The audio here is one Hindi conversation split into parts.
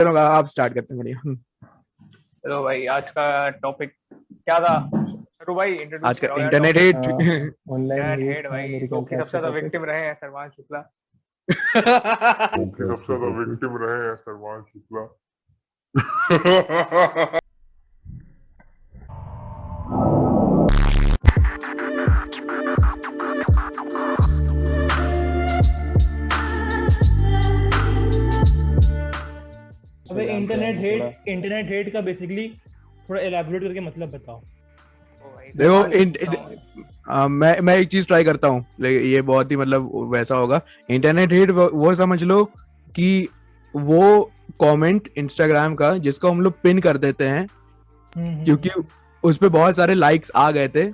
आप स्टार्ट करते हैं, बढ़िया। चलो भाई, आज का टॉपिक क्या था? शुरू भाई, इंट्रोड्यूस आज का कराओ यार internet topic. Hit. Online internet hate head था भाई, मेरे जो ख्याल कि से आज सबसे का ज्यादा टॉपिक। विक्टिम रहे हैं सरवान शुक्ला। कि सबसे ज्यादा विक्टिम रहे हैं सरवान शुक्ला। अबे जानते हैं हम थोड़ा। इंटरनेट हेड का बेसिकली थोड़ा एलैबोरेट करके मतलब बताओ। ओ भाई, देखो सरवान बताओ। मैं एक चीज ट्राई करता हूँ, लेकिन ये बहुत ही मतलब वैसा होगा। इंटरनेट हिट वो समझ लो कि वो कमेंट इंस्टाग्राम का जिसको हम लोग पिन कर देते हैं, क्योंकि उस पे बहुत सारे लाइक्स आ गए थे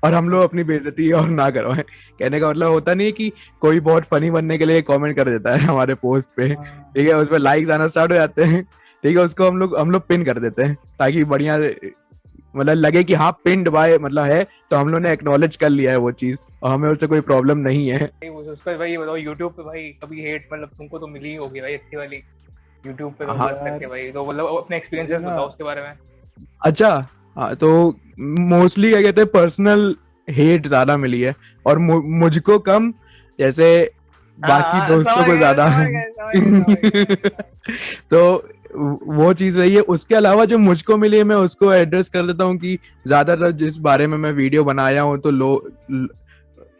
और हम लोग अपनी बेइज्जती और ना करवाएं। कहने का मतलब होता नहीं है कि कोई बहुत फनी बनने के लिए कमेंट कर देता है हमारे पोस्ट पे, ठीक है, उस पे लाइक्स आना स्टार्ट हो जाते हैं, ठीक है, उसको हम लोग पिन कर देते हैं ताकि बढ़िया मतलब लगे कि हाँ पिंड बाय मतलब है, तो हम लोग ने एक्नॉलेज कर लिया है वो चीज और हमें उससे कोई प्रॉब्लम नहीं है। उसका भाई बताओ, यूट्यूब पे भाई कभी हेट मतलब तुमको तो मिली ही होगी भाई, अच्छी वाली। यूट्यूब पे तो हाँ, सर्च करके भाई, तो मतलब अपने मुझे एक्सपीरियंसेस ना बताओ उसके बारे में। अच्छा। हाँ, तो मोस्टली क्या कहते हैं, पर्सनल हेट ज्यादा मिली है और मुझको कम, जैसे हाँ बाकी हाँ, दोस्तों समझ को गए ज्यादा। समझ गए समझ गए समझ गए। तो वो चीज रही है। उसके अलावा जो मुझको मिली है मैं उसको एड्रेस कर देता हूँ कि ज्यादातर जिस बारे में मैं वीडियो बनाया हूँ तो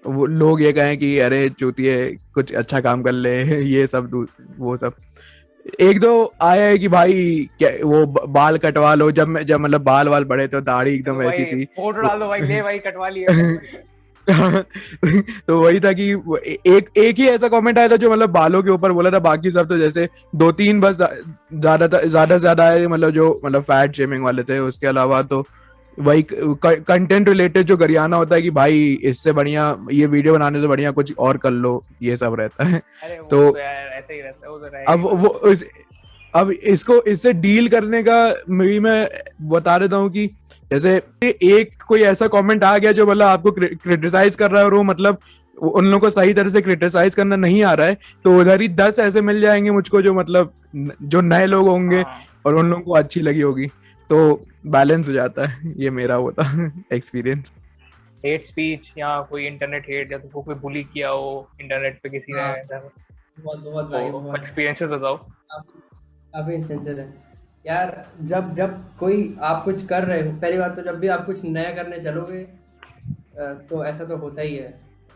वो लोग ये कहें कि अरे चूतिए कुछ अच्छा काम कर ले। ये सब वो सब एक दो आया है कि भाई क्या वो बाल कटवा लो, जब मतलब बाल वाल बड़े थे, दाढ़ी एकदम तो वैसी भाई थी फोटो तो डाल दो भाई, ले भाई कटवा लिए भाई। तो वही था कि एक एक ही ऐसा कमेंट आया था जो मतलब बालों के ऊपर बोला था, बाकी सब तो जैसे दो तीन बस ज्यादा से ज्यादा आए, मतलब जो मतलब फैट शेमिंग वाले थे। उसके अलावा तो वही कंटेंट रिलेटेड जो गरियाना होता है कि भाई इससे बढ़िया ये वीडियो बनाने से बढ़िया कुछ और कर लो, ये सब रहता है। अरे वो तो तो यार ऐसे ही रहता है, वो तो रहेगा अब ही वो भाई। अब इसको इससे डील करने का भी मैं बता देता हूँ कि जैसे एक कोई ऐसा कमेंट आ गया जो मतलब आपको क्रिटिसाइज कर रहा है और वो मतलब उन लोगों को सही तरह से क्रिटिसाइज करना नहीं आ रहा है, तो उधर ही 10 ऐसे मिल जाएंगे मुझको जो मतलब जो नए लोग होंगे हाँ, और उन लोगों को अच्छी लगी होगी, तो बैलेंस हो जाता है। ये मेरा होता एक्सपीरियंस। हेट स्पीच या कोई इंटरनेट हेट, या तुमको कोई बुली किया हो इंटरनेट पे किसी ने, हाँ, बहुत बहुत तो भाई बहुत। एक्सपीरियंसेस बताओ। काफी काफी इंस्टेंसेस है यार। जब जब कोई आप कुछ कर रहे हो, पहली बात तो जब भी आप कुछ नया करने चलोगे तो ऐसा तो होता ही है।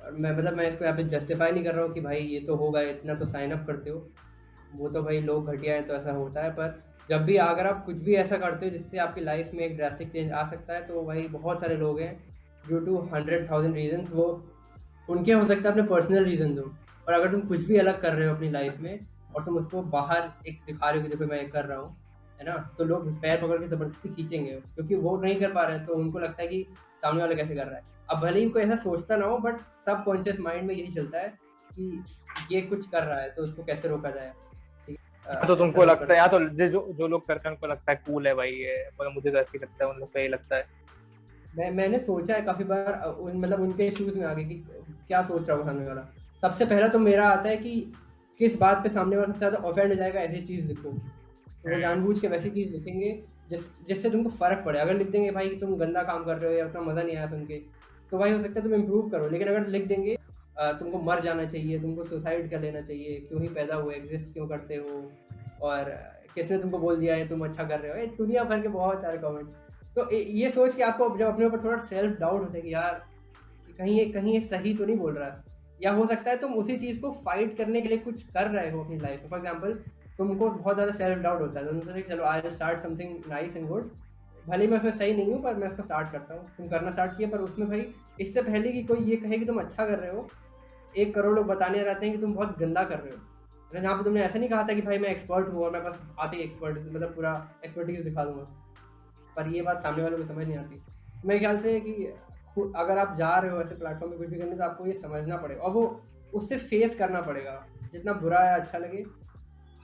और मैं इसको यहाँ पे जस्टिफाई नहीं कर रहा हूँ कि भाई ये तो होगा, इतना तो साइन अप करते हो, वो तो भाई लोग घटिया हैं तो ऐसा होता है। पर जब भी अगर आप कुछ भी ऐसा करते हो जिससे आपकी लाइफ में एक ड्रास्टिक चेंज आ सकता है, तो भाई बहुत सारे लोग हैं ड्यू टू 100,000 रीजन्स, वो उनके हो सकता है अपने पर्सनल रीजन हो। और अगर तुम कुछ भी अलग कर रहे हो अपनी लाइफ में और तुम उसको बाहर एक दिखा रहे हो कि देखो मैं ये कर रहा हूँ, है ना, तो लोग पैर पकड़ के ज़बरदस्ती खींचेंगे, क्योंकि वो नहीं कर पा रहे हैं तो उनको लगता है कि सामने वाला कैसे कर रहा है। अब भले ही कोई ऐसा सोचता ना हो, बट सब कॉन्शियस माइंड में यही चलता है कि ये कुछ कर रहा है तो उसको कैसे रोका जाए। ठीक है, तो ऐसा तुमको लोग लगता है, करते या हैं। तो जो लोग करते हैं उनको लगता है कूल है भाई ये, मतलब मुझे तो ऐसे ही लगता है, उन लोग को यही लगता है। मैंने सोचा है काफ़ी बार मतलब उनके शूज़ में आगे कि क्या सोच रहा होगा सामने वाला। सबसे पहला तो मेरा आता है कि किस बात पे सामने वाला सबसे ज़्यादा ऑफेंड हो जाएगा, ऐसी चीज़ लिखो। तो वो जानबूझ के वैसी चीज़ लिखेंगे जिससे तुमको फ़र्क पड़े। अगर लिख देंगे भाई कि तुम गंदा काम कर रहे हो या उतना मज़ा नहीं आया सुन के, तो भाई हो सकता है तुम इम्प्रूव करो। लेकिन अगर लिख देंगे तुमको मर जाना चाहिए, तुमको सुसाइड कर लेना चाहिए, क्यों ही पैदा हुए, एग्जिस्ट क्यों करते हो, और किसने तुमको बोल दिया है तुम अच्छा कर रहे हो, ये दुनिया भर के बहुत सारे कमेंट। तो ये सोच के आपको जब अपने ऊपर थोड़ा सेल्फ डाउट होता है कि यार कि कहीं ये सही तो नहीं बोल रहा है। या हो सकता है तुम उसी चीज़ को फाइट करने के लिए कुछ कर रहे हो अपनी लाइफ में। फॉर एग्जाम्पल, तुमको बहुत ज़्यादा सेल्फ डाउट होता है, तो तुम सोचते चलो I will start something nice and good, भले ही मैं उसमें सही नहीं हूँ पर मैं उसको स्टार्ट करता हूँ। तुम करना स्टार्ट किया, पर उसमें भाई इससे पहले कि कोई ये कहे कि तुम अच्छा कर रहे हो, 1 करोड़ लोग बताने रहते हैं कि तुम बहुत गंदा कर रहे हो। जहाँ पे तुमने ऐसा नहीं कहा था कि भाई मैं एक्सपर्ट हूँ और मैं बस आते ही एक्सपर्ट मतलब पूरा एक्सपर्टीज दिखा दूंगा। पर ये बात सामने वालों को समझ नहीं आती। मेरे ख्याल से कि अगर आप जा रहे हो ऐसे प्लेटफॉर्म में कुछ भी करने, तो आपको ये समझना पड़ेगा और वो उससे फेस करना पड़ेगा, जितना बुरा या अच्छा लगे।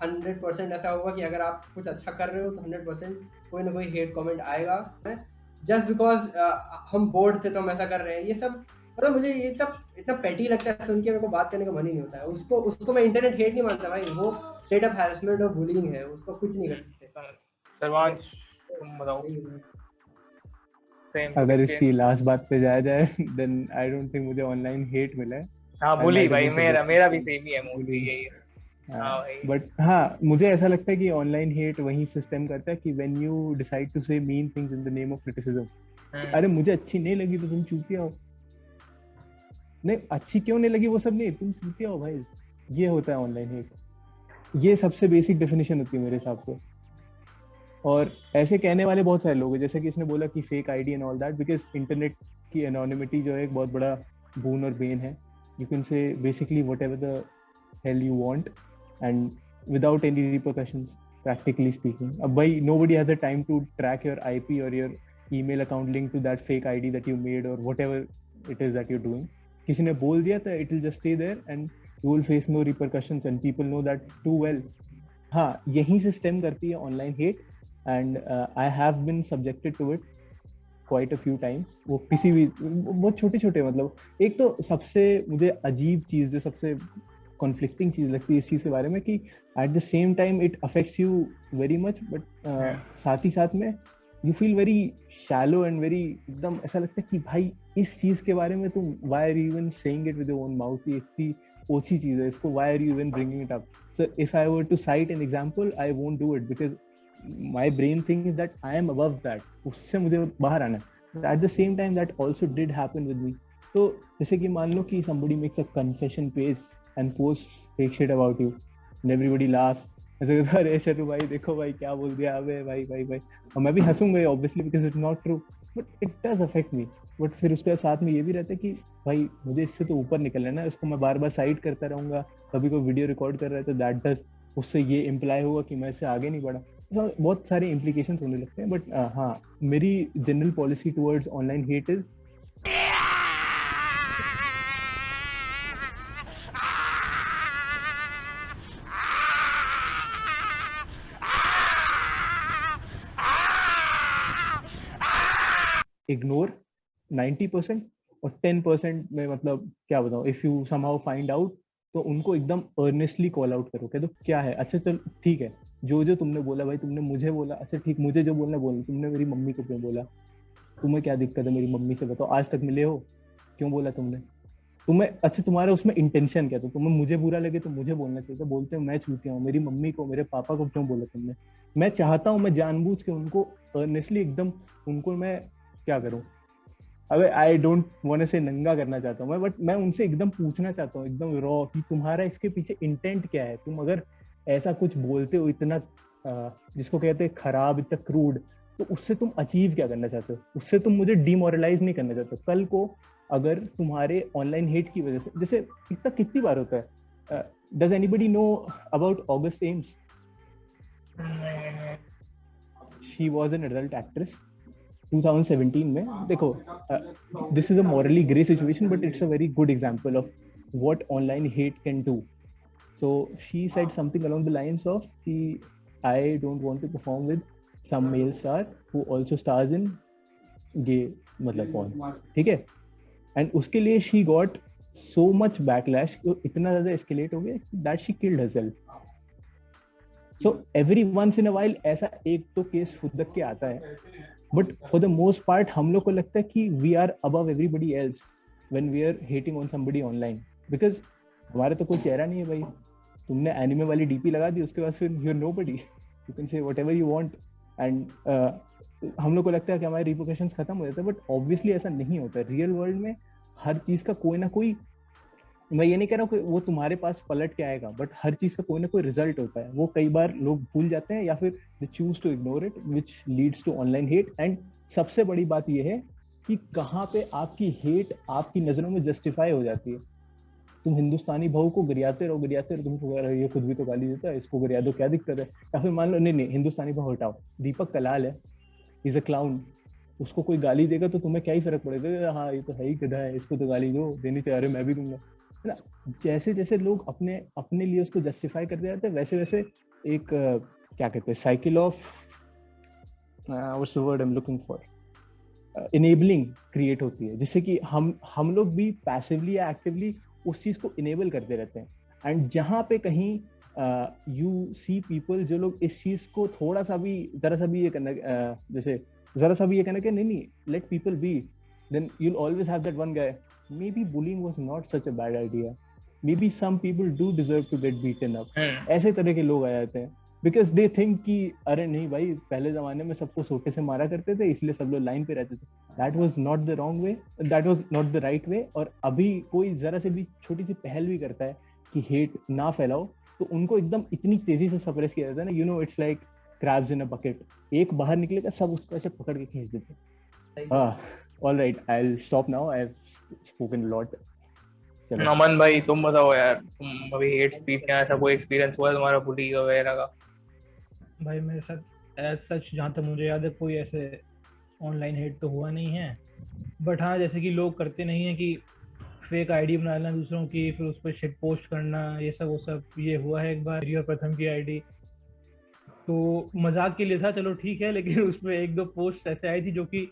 100% ऐसा होगा कि अगर आप कुछ अच्छा कर रहे हो तो 100% कोई ना कोई हेट कमेंट आएगा। जस्ट बिकॉज हम बोर्ड थे तो हम ऐसा कर रहे हैं, ये सब मतलब मुझे ये सब इतना पेटी लगता है सुन के, मेरे को बात करने का मन ही नहीं होता है। उसको उसको मैं इंटरनेट हेट नहीं मानता भाई, वो स्ट्रेट अप हैरेसमेंट और बुलिंग है, उसको कुछ नहीं कर सकते। सर्वांश तुम बताओ। यही है। सेम अगर सेम। इसकी लास्ट बात पे जाया जाए देन आई डोंट थिंक मुझे ऑनलाइन हेट मिला है। हाँ आई बुली माइट हैव भाई, बीन मेरा भी सब्जेक्टेड सेम ही है, मोस्टली टू यही है। हाँ भाई। बट हाँ मुझे ऐसा लगता है कि ऑनलाइन हेट वही सिस्टम करता है कि व्हेन यू डिसाइड टू से mean things in the name of criticism. अरे मुझे अच्छी नहीं लगी तो तुम चूतिया हो, नहीं अच्छी क्यों नहीं लगी वो सब नहीं, तुम चूतिया हो भाई। ये होता है ऑनलाइन हेट, ये सबसे बेसिक डेफिनेशन होती है मेरे हिसाब से। और ऐसे कहने वाले बहुत सारे लोग हैं, जैसे कि इसने बोला कि fake ID and all that, because internet की एनोनिमिटी जो है एक बहुत बड़ा बून और बेन है। यू कैन से basically whatever the hell you want and without any repercussions practically speaking. अब भाई nobody has the time to track your IP or your email account linked to that fake ID that you made or whatever it is that you're doing. किसी ने बोल दिया तो it will just stay there and you will face no repercussions and people know that too well. हाँ यहीं से स्टेम करती है online hate and I have been subjected to it quite a few times. वो किसी भी बहुत छोटे छोटे, मतलब एक तो सबसे मुझे अजीब चीज जो सबसे कॉन्फ्लिक्टिंग चीज लगती है इस चीज के बारे में कि at the same time it affects you very much but साथ ही साथ में you feel very shallow and very एकदम ऐसा लगता है कि भाई इस चीज के बारे में तुम why are you even saying it with your own mouth, ये इतनी ओछी चीज है, इसको why are you even bringing it up. So if I were to cite an example, I won't do it because my brain thinks that I am above that. उससे मुझे बाहर आना है। At the same time, that also did happen with me. तो जैसे कि मान लो कि somebody makes a confession page and posts fake shit about you, and everybody laughs. ऐसे कहता है अरे शरू भाई देखो भाई क्या बोल दिया, अबे भाई भाई भाई, और मैं भी हंसूंगा obviously because it's not true, but it does affect me. But फिर उसके साथ में ये भी रहता है कि भाई मुझे इससे तो ऊपर निकलना है ना, इसको मैं बार बार साइड करता रहूंगा, कभी कोई वीडियो रिकॉर्ड कर रहा है तो दैट डज, उससे ये इम्प्लाई होगा कि मैं इससे आगे नहीं बढ़ा। तो बहुत सारे इम्प्लीकेशन होने लगते हैं। बट हाँ मेरी general policy towards online hate is ignore 90% और 10% में, मतलब क्या बताऊं, if you somehow find out तो उनको एकदम अर्नेस्टली कॉल आउट करो, कह दो क्या है, अच्छा चल ठीक है जो जो तुमने बोला भाई, तुमने मुझे बोला, अच्छा ठीक मुझे जो बोलना बोला, तुमने मेरी मम्मी को क्यों बोला, तुम्हें क्या दिक्कत है मेरी मम्मी से, बताओ आज तक मिले हो, क्यों बोला तुमने, तुम्हें अच्छा तुम्हारा उसमें इंटेंशन क्या था, तुम्हें मुझे बुरा लगे तो मुझे बोलना चाहिए था, बोलते हो मैं चूतिया हूँ, मेरी मम्मी को मेरे पापा को क्यों बोला तुमने। मैं चाहता हूँ मैं जानबूझ के उनको अर्नेस्टली एकदम उनको मैं क्या करूँ, अबे आई डोंट वांट से नंगा करना चाहता हूँ मैं, बट मैं उनसे एकदम पूछना चाहता हूँ एकदम रॉ कि तुम्हारा इसके पीछे इंटेंट क्या है, तुम अगर ऐसा कुछ बोलते हो इतना जिसको कहते हैं खराब, इतना क्रूड, तो उससे तुम अचीव क्या करना चाहते हो, उससे तुम मुझे डिमोरलाइज नहीं करना चाहते। कल को अगर तुम्हारे ऑनलाइन हेट की वजह से, जैसे इतना कितनी बार होता है, does anybody know about August Ames? She was an adult actress 2017 में। देखो this is a morally grey situation but it's a very good example of what online hate can do. So she said something along the lines of कि I don't want to perform with some male star who also stars in gay मतलब पॉर्न, ठीक है, एंड उसके लिए she got so much backlash, इतना ज्यादा एस्केलेट हो गया that she killed herself. So every once in a while ऐसा एक तो केस फुदक के आता है, but for the most part हम लोग को लगता है कि we are above everybody else when we are hating on somebody online, because हमारा तो कोई चेहरा नहीं है भाई, तुमने एनिमे वाली डीपी लगा दी उसके बाद फिर you are nobody, you can say whatever you want, and हम लोग को लगता है कि हमारे रिपोर्टेशंस खत्म हो जाते हैं, बट ऑब्वियसली ऐसा नहीं होता। रियल वर्ल्ड में हर चीज का कोई ना कोई, मैं ये नहीं कह रहा हूँ कि वो तुम्हारे पास पलट के आएगा, बट हर चीज का कोई ना कोई रिजल्ट होता है, वो कई बार लोग भूल जाते हैं या फिर they choose to ignore it which leads to online hate. And सबसे बड़ी बात ये है कि कहाँ पे आपकी हेट आपकी नजरों में जस्टिफाई हो जाती है। तुम हिंदुस्तानी बहू को गरियाते रहो तुमको ये खुद भी तो गाली देता है, इसको गरिया दो क्या दिक्कत है, या फिर मान लो नहीं हिंदुस्तानी बहू हटाओ, दीपक कलाल है, इज अ क्लाउन, उसको कोई गाली देगा तो तुम्हें क्या ही फर्क पड़ेगा, हाँ ये तो है ही गधा है, इसको तो गाली दो, देनी चाहिए, अरे मैं भी दूंगा, है ना। जैसे जैसे लोग अपने अपने लिए उसको जस्टिफाई करते जाते हैं वैसे वैसे एक क्या कहते हैं cycle of what's the word I am looking for, enabling create होती है, जिससे कि हम लोग भी पैसिवली या एक्टिवली उस चीज को इनेबल करते रहते हैं। एंड जहाँ पे कहीं यू सी पीपल जो लोग इस चीज को थोड़ा सा भी जरा सा भी ये करना जैसे जरा सा भी ये करना कि नहीं let people be, then you'll always have that one guy, maybe bullying was not such a bad idea, maybe some people do deserve to get beaten up। ऐसे तरह के लोग आ जाते हैं बिकॉज दे थिंक कि अरे नहीं भाई पहले जमाने में सबको सोटे से मारा करते थे इसलिए सब लोग लाइन पे रहते थे। That was not the wrong way, that was not the right way. और अभी कोई जरा से भी छोटी सी पहल भी करता है कि हेट ना फैलाओ तो उनको एकदम इतनी तेजी से सप्रेस किया जाता है ना, you know it's like crabs in a bucket, एक बाहर निकलेगा सब उसको ऐसे पकड़ के खींच देते हैं। All right, I'll stop now. I've spoken a lot. अमन भाई तुम बताओ यार, तुम अभी हेट स्पीच का ऐसा कोई एक्सपीरियंस हुआ है तुम्हारा बुली वगैरह का? भाई मेरे साथ एज सच जहाँ तक मुझे याद है कोई ऐसे ऑनलाइन हेट तो हुआ नहीं है, बट हाँ जैसे कि लोग करते नहीं है कि फेक आईडी बना लेना दूसरों की, फिर उस पर शिट पोस्ट करना, ये सब वो सब ये हुआ है एक बार। और प्रथम की आईडी तो मजाक के लिए था, चलो ठीक है, लेकिन उसमें एक दो पोस्ट ऐसे आई थी जो कि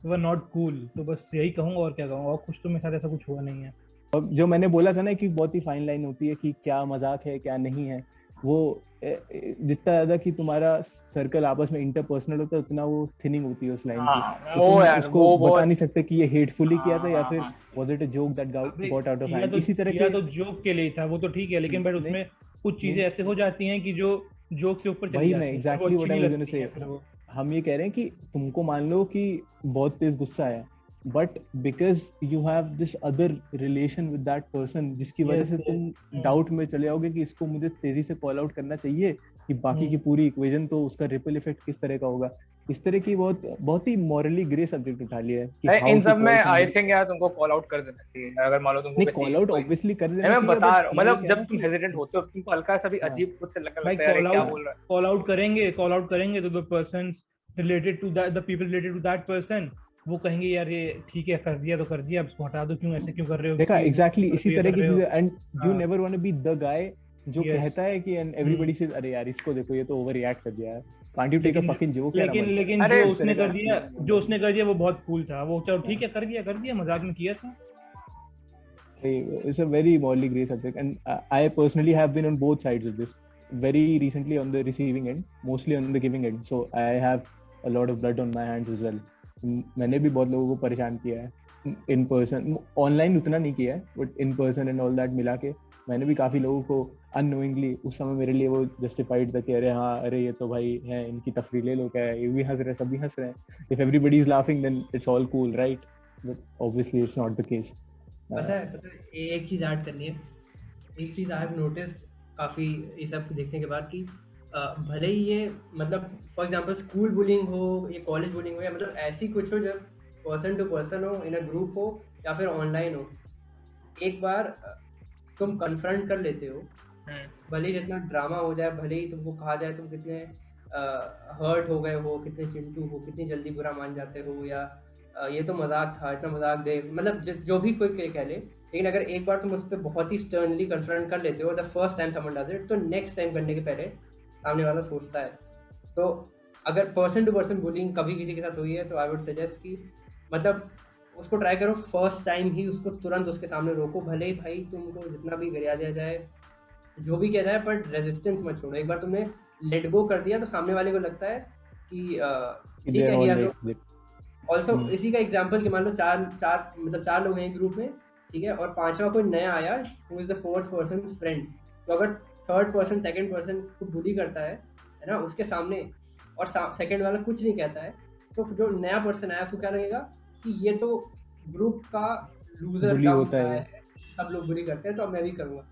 वो नॉट कूल। तो बस यही कहूँगा और क्या कहूँगा, और कुछ तो मेरे साथ ऐसा कुछ हुआ नहीं है। अब जो मैंने बोला था ना कि बहुत ही फाइन लाइन होती है कि क्या मजाक है क्या नहीं है, वो जितना ज्यादा कि तुम्हारा सर्कल आपस में इंटरपर्सनल होता है उतना वो थिनिंग होती है उस लाइन की। तो तुम उसको बता नहीं सकते कि ये हेटफुली किया था या फिर was it a joke that got out of hand. इसी तरह के तो जोक के लिए था वो तो ठीक है, लेकिन बट उसमें कुछ चीजें ऐसे हो जाती हैं कि जो जोक से ऊपर चली जाती हैं। वही मैं exactly what I was gonna say, हम ये कह रहे हैं कि तुमको मान लो कि बहुत तेज गुस्सा है, but because you have this other relation with that person जिसकी वजह से तुम डाउट में चले जाओगे कि इसको मुझे तेजी से कॉल आउट करना चाहिए कि बाकी की पूरी इक्वेशन तो उसका रिपल इफेक्ट किस तरह का होगा। इस तरह की बहुत ही मॉरली ग्रे सब्जेक्ट उठा लिया है कि इन सब में आई थिंक यार तुमको कॉल आउट कर देना चाहिए। अगर मान लो तुमको कॉल आउट ऑब्वियसली कर देना चाहिए। मैं बता रहा हूं, मतलब जब तुम हेजिटेंट होते हो तुमको हल्का सा भी अजीब कुछ लगता है यार क्या बोल रहा है। कॉल आउट करेंगे तो the persons related to that, the people related to that person, वो कहेंगे यार ये ठीक है कर दिया तो कर दिया, अब इसको हटा दो, क्यों ऐसे क्यों कर रहे हो। देखा एग्जैक्टली इसी तरह की चीजें। And you never want to be the guy जो कहता है कि एंड एवरीबॉडी सेज अरे यार इसको देखो ये तो ओवर रिएक्ट कर दिया है, can't you take a fucking joke. लेकिन जो उसने कर दिया वो बहुत कूल था। वो चलो ठीक है कर दिया मजाक में किया था। It's a very morally gray subject, and I personally have been on both sides of this. Very recently on the receiving end, mostly on the giving end. So I have a lot of blood on my hands as well. मैंने भी बहुत लोगों को परेशान किया है इन पर्सन, ऑनलाइन उतना नहीं किया है but in person and all that मिला के मैंने भी काफी लोगों को अननोइंगली, उस समय मेरे लिए वो जस्टिफाइड था कि अरे हाँ अरे ये तो भाई है इनकी तफरीह ले लो, क्या है ये भी हंस रहे सभी हंस रहे हैं, if everybody is laughing then it's all cool right, but obviously it's not the case. पता है एक चीज ऐड करनी है, एक चीज आई हैव नोटिस्ड काफी ये सब देखने के बाद कि भले ही ये मतलब फॉर एग्जांपल स्कूल बुलिंग हो या कॉलेज बुलिंग हो या मतलब ऐसी कुछ हो जब पर्सन टू पर्सन हो, इन अ ग्रुप हो या फिर ऑनलाइन हो, एक बार तुम कन्फ्रंट कर लेते हो, भले ही जितना ड्रामा हो जाए, भले ही तुमको कहा जाए तुम कितने हर्ट हो गए हो, कितने चिंटू हो, कितनी जल्दी बुरा मान जाते हो, या ये तो मजाक था, इतना मजाक दे, मतलब जो भी कोई कह ले, लेकिन अगर एक बार तुम उस पर बहुत ही स्टर्नली कन्फ्रंट कर लेते हो the first time someone does it, तो नेक्स्ट टाइम करने के पहले सामने वाला सोचता है। तो अगर पर्सन टू पर्सन बुलिंग कभी किसी के साथ हुई है तो आई वुड सजेस्ट कि मतलब उसको ट्राई करो फर्स्ट टाइम ही उसको तुरंत उसके सामने रोको, भले ही भाई तुमको जितना भी गिरा दिया जाए, जो भी किया जाए, पर रेजिस्टेंस मत छोड़ो। एक बार तुमने लेट गो कर दिया तो सामने वाले को लगता है कि ठीक है, ही ऑल्सो इसी का एग्जाम्पल कि मान लो चार लोग हैं ग्रुप में, ठीक है, और पांचवा कोई नया आया who is the fourth person friend, तो अगर थर्ड पर्सन सेकंड पर्सन को बुली करता है ना उसके सामने और सेकंड वाला कुछ नहीं कहता है, तो जो नया पर्सन आया उसको क्या लगेगा कि ये तो ग्रुप का लूजर होता है, सब लोग बुली करते हैं तो अब मैं भी करूँगा।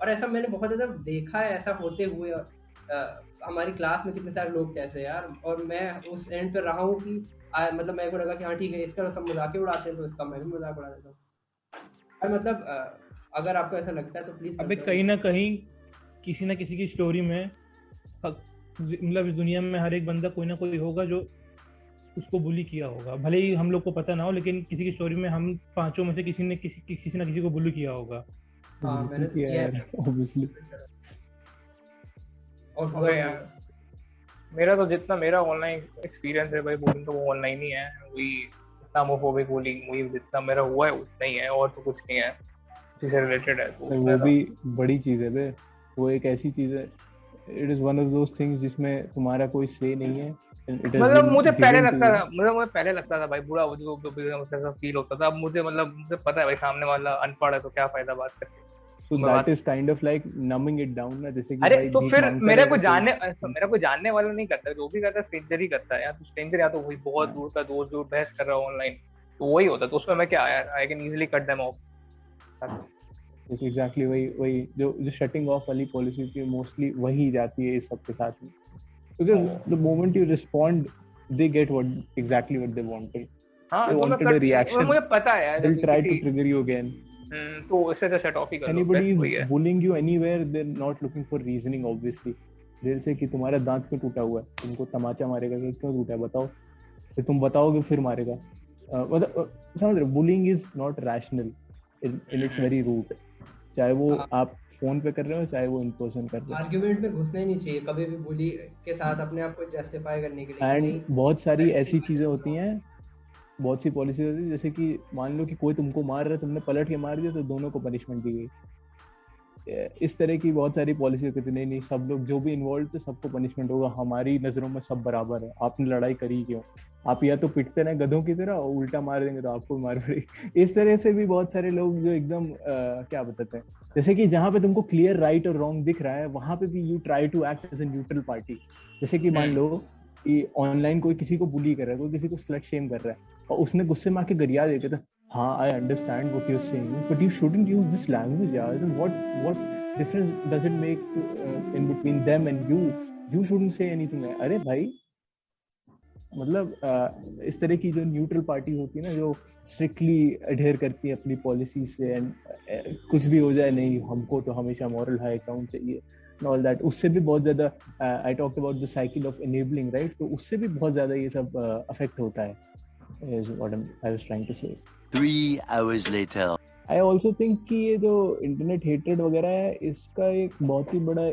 और ऐसा मैंने बहुत ज़्यादा देखा है ऐसा होते हुए। हमारी क्लास में कितने सारे लोग थे ऐसे यार, और मैं उस एंड पर रहा हूँ कि मतलब मेरे को लगा कि हाँ ठीक है इसका तो सब मजाक ही उड़ाते हैं तो इसका मैं भी मजाक उड़ा देता हूँ। मतलब अगर आपको ऐसा लगता है तो प्लीज अबे कहीं ना कहीं किसी ना किसी की स्टोरी में मतलब इस दुनिया में हर एक बंदा कोई ना कोई होगा जो उसको बुली किया होगा, भले ही हम लोग को पता ना हो, लेकिन किसी की स्टोरी में हम पांचों में से किसी ना किसी को बुली किया होगा। हाँ मैंने तो किया है ऑब्वियसली। और यार मेरा तो जितना मेरा ऑनलाइन एक्सपीरियंस है भाई बुलिंग तो वो ऑनलाइन ही है, वही इस्लामोफोबिक bullying जितना मेरा हुआ है उतना ही है, और तो कुछ नहीं है, उसी से रिलेटेड है। तो वो भी बड़ी चीज है बे, वो एक ऐसी चीज है, it is one of those things जिसमें तुम्हारा कोई से नहीं है। मतलब मुझे पहले लगता था भाई बुरा मुझे फील होता था, अब मुझे पता है भाई सामने वाला अनपढ़ है तो क्या फायदा बात करके। So that is kind of like numbing it down ना, जैसे कि अरे भाई तो भीख फिर मांगता मेरा है कोई जानने वाला नहीं करता, जो भी करता है स्ट्रेंजर ही करता है, या तो स्ट्रेंजर या तो वही बहुत दूर का दोस्त जो बहस कर रहा हो ऑनलाइन, तो वही होता है। तो उसमें मैं क्या यार, I can easily cut them of. It's exactly वही जो शटिंग ऑफ वाली पॉलिसी थी मोस्टली वही जाती है इस सब के साथ में, because the moment you respond they get exactly what they wanted. हाँ, they wanted a reaction, मुझे पता है यार, they'll try to trigger you again. तो इससे तो शट ऑफ ही कर लो। Anybody is bullying you anywhere, they're not looking for reasoning obviously. दिल से कि तुम्हारा दांत क्यों टूटा हुआ है, तुमको तमाचा मारेगा कि क्यों टूटा है बताओ, फिर तुम बताओगे फिर मारेगा। मतलब समझ रहे हो, bullying is not rational in its very root, चाहे वो आप फोन पे कर रहे हो चाहे वो इन पर्सन कर रहे हो। आर्गुमेंट में घुसना ही नहीं चाहिए कभी भी बुली के साथ अपने आप को जस्टिफाई करने के लिए। एंड बहुत सारी ऐसी चीजें होती हैं, बहुत सी पॉलिसी होती है, जैसे कि मान लो कि कोई तुमको मार रहा है, तुमने पलट के मार दिया तो दोनों को पनिशमेंट दी गई। इस तरह की बहुत सारी पॉलिसी होती है, नहीं सब लोग जो भी इन्वॉल्व थे सबको पनिशमेंट होगा, हमारी नजरों में सब बराबर है, आपने लड़ाई करी क्यों, आप या तो पिटते रहे गधों की तरह और उल्टा मार देंगे तो आपको मार पड़ेगी। इस तरह से भी बहुत सारे लोग जो एकदम क्या बताते हैं, जैसे कि जहाँ पे तुमको क्लियर राइट और रॉन्ग दिख रहा है वहां पे भी you try to act as a neutral party. जैसे कि मान लो कि ऑनलाइन कोई किसी को बुली कर रहा है, कोई किसी को स्लट शेम कर रहा है और उसने गुस्से में आके गरिया देते थे, हाँ I understand what you are saying but you shouldn't use this language यार, what difference does it make in between them and you shouldn't say anything. अरे भाई मतलब इस तरह की जो न्यूट्रल पार्टी होती है ना, जो स्ट्रिक्टली अडेयर करती है अपनी पॉलिसी से, एंड कुछ भी हो जाए नहीं हमको तो हमेशा मॉरल हाई ग्राउंड चाहिए and all that, उससे भी बहुत ज्यादा I talked about the cycle of enabling, right? तो उससे भी बहुत ज्यादा ये सब अफेक्ट होता है, is what I was trying to say. 3 hours later. I also think कि ये जो इंटरनेट हेट्रेड वगैरह है इसका एक बहुत ही बड़ा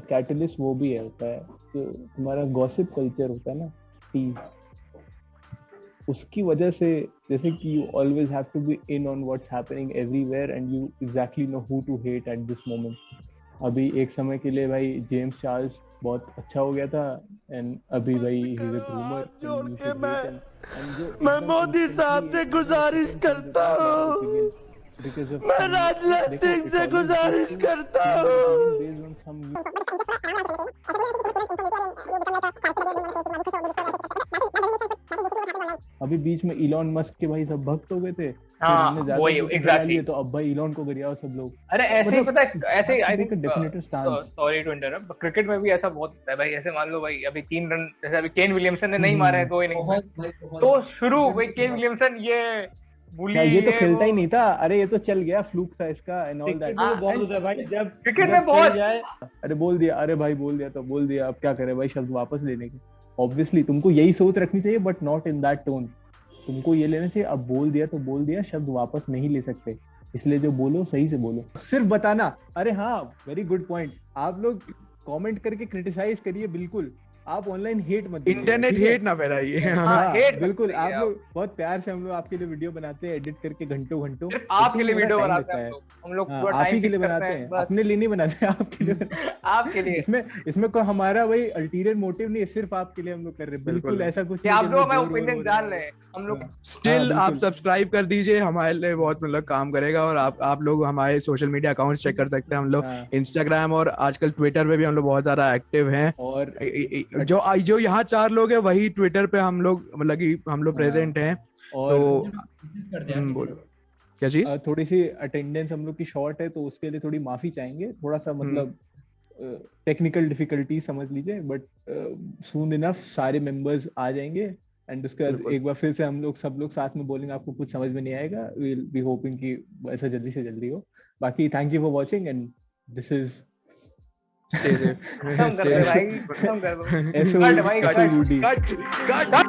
कैटलिस्ट वो भी है होता है, जो हमारा गॉसिप कल्चर होता है ना, उसकी वजह से, जैसे कि you always have to be in on what's happening everywhere and you exactly know who to hate at this moment. अभी एक समय के लिए भाई जेम्स चार्ल्स बहुत अच्छा हो गया था एंड अभी भाई ही इज अ ग्रूमर। मैं मोदी साहब से गुजारिश करता हूँ, मैं राजनाथ सिंह से गुजारिश करता हूँ। अभी बीच में इलॉन मस्क के भाई सब भक्त हो गए थे, हाँ, वही एग्जैक्टली, तो अब भाई इलॉन को गिराओ सब लोग। अरे ऐसे ही पता है, ऐसे I think definitive stance, sorry to interrupt, cricket में भी ऐसा बहुत होता है भाई। ऐसे मान लो भाई अभी 3 रन, जैसे अभी केन विलियमसन ने नहीं मारे हैं 2 इनिंग्स में, तो शुरू भाई केन विलियमसन ये बुली, ये तो खेलता ही नहीं था, अरे ये तो चल गया, फ्लूक था इसका एंड ऑल दैट। बहुत होता है भाई, जब क्रिकेट में बहुत जाए, अरे बोल दिया, अरे भाई बोल दिया तो बोल दिया, अब क्या करे भाई, शब्द वापस लेने के। ऑब्वियसली तुमको यही सोच रखनी चाहिए but not in that tone, तुमको ये लेना चाहिए अब बोल दिया तो बोल दिया, शब्द वापस नहीं ले सकते, इसलिए जो बोलो सही से बोलो, सिर्फ बताना। अरे हाँ, वेरी गुड पॉइंट, आप लोग कमेंट करके क्रिटिसाइज करिए, बिल्कुल आप ऑनलाइन हेट मत, इंटरनेट हेट ना फैलाइए। हाँ, बिल्कुल, आप लोग बहुत प्यार से, हम लोग आपके लिए वीडियो बनाते हैं एडिट करके घंटों आपके लिए वीडियो बनाते हैं हम लोग, आप ही के लिए बनाते हैं, अपने लिए नहीं बनाते, आपके लिए आपके लिए। इसमें कोई हमारा वही अल्टीरियर मोटिव नहीं है, सिर्फ आपके लिए हम लोग कर रहे हैं, बिल्कुल ऐसा कुछ नहीं, आप लोग हमारा ओपिनियन जान रहे हैं हम लोग। स्टिल आप सब्सक्राइब कर दीजिए, हमारे लिए बहुत मतलब काम करेगा, और आप लोग हमारे सोशल मीडिया अकाउंट्स चेक कर सकते हैं, हम लोग इंस्टाग्राम और आजकल ट्विटर पे भी हम लोग बहुत ज्यादा एक्टिव हैं, और जो यहाँ 4 लोग हैं वही ट्विटर पे हम लोग मतलब कि हम लोग प्रेजेंट हैं। तो क्या चीज, थोड़ी सी अटेंडेंस हम लोग की शॉर्ट है तो उसके लिए थोड़ी माफी चाहेंगे, थोड़ा सा मतलब टेक्निकल डिफिकल्टी समझ लीजिए, बट सून इनफ सारे मेंबर्स आ जाएंगे एंड उसके बाद एक बार फिर से हम लोग सब लोग साथ में बोलेंगे, आपको कुछ समझ में नहीं आएगा, वी विल बी होपिंग कि ऐसा जल्दी से जल्दी हो। बाकी thank you for watching and this is stay safe. खत्म कर दो भाई, cut.